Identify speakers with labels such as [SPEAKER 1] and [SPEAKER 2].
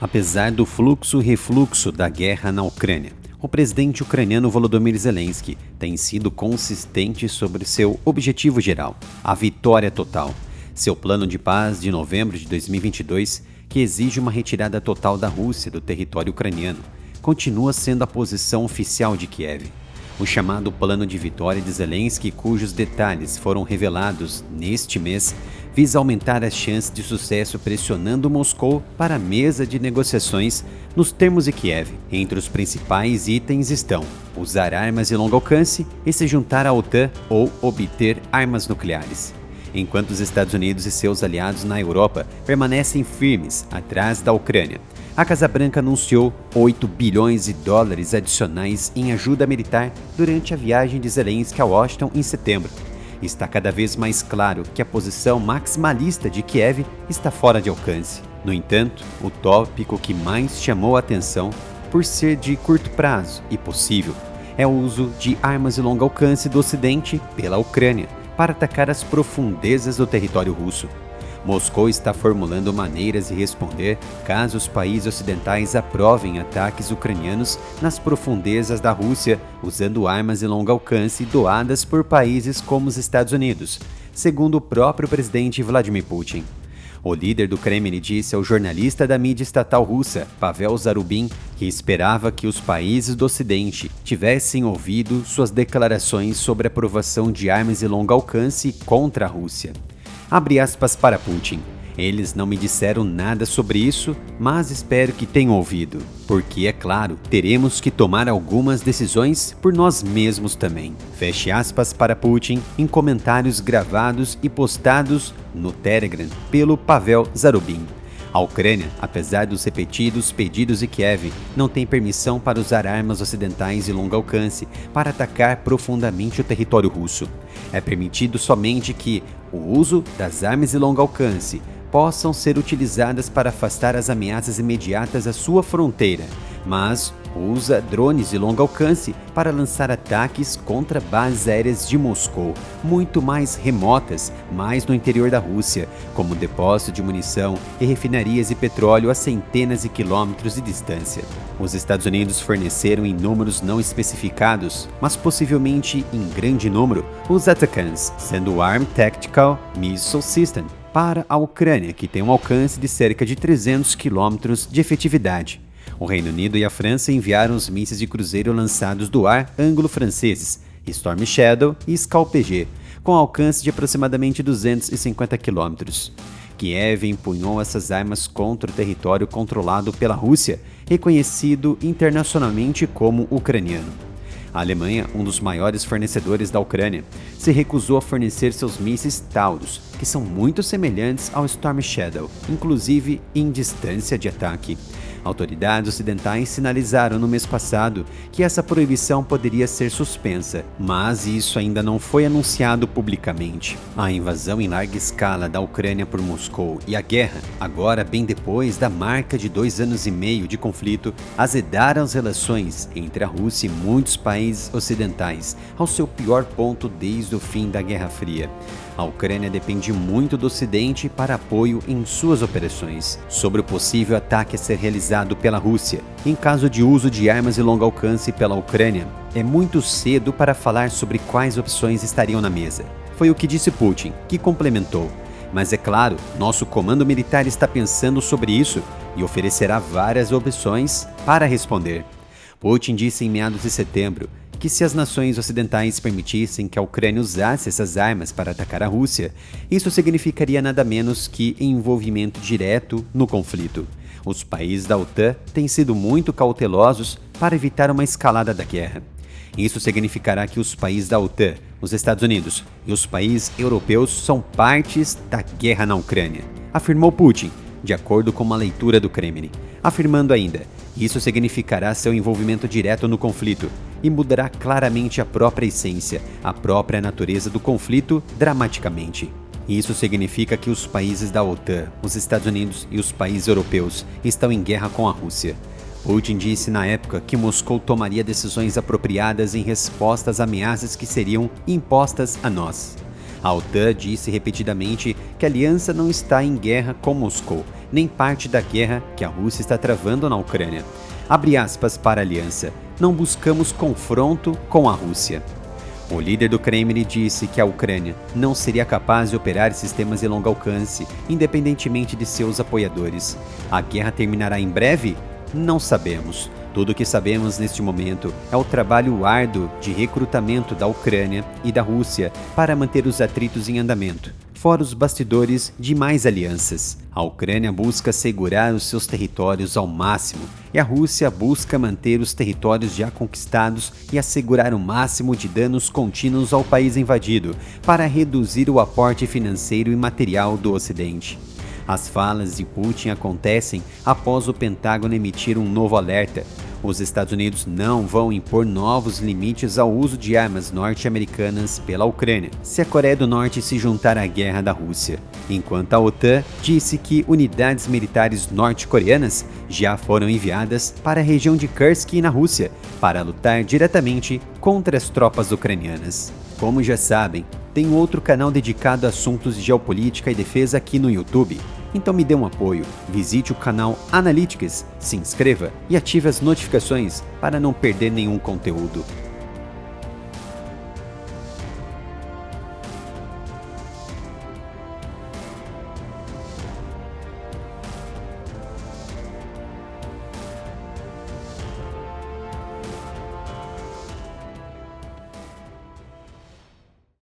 [SPEAKER 1] Apesar do fluxo e refluxo da guerra na Ucrânia, o presidente ucraniano Volodymyr Zelensky tem sido consistente sobre seu objetivo geral, a vitória total. Seu plano de paz de novembro de 2022, que exige uma retirada total da Rússia do território ucraniano, continua sendo a posição oficial de Kiev. O chamado Plano de Vitória de Zelensky, cujos detalhes foram revelados neste mês, visa aumentar as chances de sucesso pressionando Moscou para a mesa de negociações nos termos de Kiev. Entre os principais itens estão usar armas de longo alcance e se juntar à OTAN ou obter armas nucleares. Enquanto os Estados Unidos e seus aliados na Europa permanecem firmes atrás da Ucrânia, a Casa Branca anunciou 8 bilhões de dólares adicionais em ajuda militar durante a viagem de Zelensky a Washington em setembro. Está cada vez mais claro que a posição maximalista de Kiev está fora de alcance. No entanto, o tópico que mais chamou a atenção, por ser de curto prazo e possível, é o uso de armas de longo alcance do Ocidente pela Ucrânia para atacar as profundezas do território russo. Moscou está formulando maneiras de responder caso os países ocidentais aprovem ataques ucranianos nas profundezas da Rússia usando armas de longo alcance doadas por países como os Estados Unidos, segundo o próprio presidente Vladimir Putin. O líder do Kremlin disse ao jornalista da mídia estatal russa, Pavel Zarubin, que esperava que os países do Ocidente tivessem ouvido suas declarações sobre a aprovação de armas de longo alcance contra a Rússia. Abre aspas para Putin. Eles não me disseram nada sobre isso, mas espero que tenham ouvido. Porque, é claro, teremos que tomar algumas decisões por nós mesmos também. Feche aspas para Putin em comentários gravados e postados no Telegram pelo Pavel Zarubin. A Ucrânia, apesar dos repetidos pedidos de Kiev, não tem permissão para usar armas ocidentais de longo alcance para atacar profundamente o território russo. É permitido somente que o uso das armas de longo alcance possam ser utilizadas para afastar as ameaças imediatas à sua fronteira, mas usa drones de longo alcance para lançar ataques contra bases aéreas de Moscou, muito mais remotas, mais no interior da Rússia, como depósito de munição e refinarias de petróleo a centenas de quilômetros de distância. Os Estados Unidos forneceram em números não especificados, mas possivelmente em grande número, os ATACMS, sendo o Armed Tactical Missile System, para a Ucrânia, que tem um alcance de cerca de 300 quilômetros de efetividade. O Reino Unido e a França enviaram os mísseis de cruzeiro lançados do ar anglo-franceses, Storm Shadow e Scalp-G, com alcance de aproximadamente 250 km. Kiev empunhou essas armas contra o território controlado pela Rússia, reconhecido internacionalmente como ucraniano. A Alemanha, um dos maiores fornecedores da Ucrânia, se recusou a fornecer seus mísseis Taurus, que são muito semelhantes ao Storm Shadow, inclusive em distância de ataque. Autoridades ocidentais sinalizaram no mês passado que essa proibição poderia ser suspensa, mas isso ainda não foi anunciado publicamente. A invasão em larga escala da Ucrânia por Moscou e a guerra, agora bem depois da marca de 2 anos e meio de conflito, azedaram as relações entre a Rússia e muitos países ocidentais, ao seu pior ponto desde o fim da Guerra Fria. A Ucrânia depende muito do Ocidente para apoio em suas operações. Sobre o possível ataque a ser realizado pela Rússia, em caso de uso de armas de longo alcance pela Ucrânia, é muito cedo para falar sobre quais opções estariam na mesa. Foi o que disse Putin, que complementou. Mas é claro, nosso comando militar está pensando sobre isso e oferecerá várias opções para responder. Putin disse em meados de setembro que se as nações ocidentais permitissem que a Ucrânia usasse essas armas para atacar a Rússia, isso significaria nada menos que envolvimento direto no conflito. Os países da OTAN têm sido muito cautelosos para evitar uma escalada da guerra. Isso significará que os países da OTAN, os Estados Unidos e os países europeus são partes da guerra na Ucrânia, afirmou Putin, de acordo com uma leitura do Kremlin, afirmando ainda: isso significará seu envolvimento direto no conflito e mudará claramente a própria essência, a própria natureza do conflito dramaticamente. Isso significa que os países da OTAN, os Estados Unidos e os países europeus estão em guerra com a Rússia. Putin disse na época que Moscou tomaria decisões apropriadas em resposta às ameaças que seriam impostas a nós. A OTAN disse repetidamente que a aliança não está em guerra com Moscou nem parte da guerra que a Rússia está travando na Ucrânia. Abre aspas para a aliança. Não buscamos confronto com a Rússia. O líder do Kremlin disse que a Ucrânia não seria capaz de operar sistemas de longo alcance, independentemente de seus apoiadores. A guerra terminará em breve? Não sabemos. Tudo o que sabemos neste momento é o trabalho árduo de recrutamento da Ucrânia e da Rússia para manter os atritos em andamento, fora os bastidores de mais alianças. A Ucrânia busca segurar os seus territórios ao máximo e a Rússia busca manter os territórios já conquistados e assegurar o máximo de danos contínuos ao país invadido para reduzir o aporte financeiro e material do Ocidente. As falas de Putin acontecem após o Pentágono emitir um novo alerta. Os Estados Unidos não vão impor novos limites ao uso de armas norte-americanas pela Ucrânia, se a Coreia do Norte se juntar à guerra da Rússia, enquanto a OTAN disse que unidades militares norte-coreanas já foram enviadas para a região de Kursk, na Rússia, para lutar diretamente contra as tropas ucranianas. Como já sabem, tem outro canal dedicado a assuntos de geopolítica e defesa aqui no YouTube. Então me dê um apoio, visite o canal Analytics, se inscreva e ative as notificações para não perder nenhum conteúdo.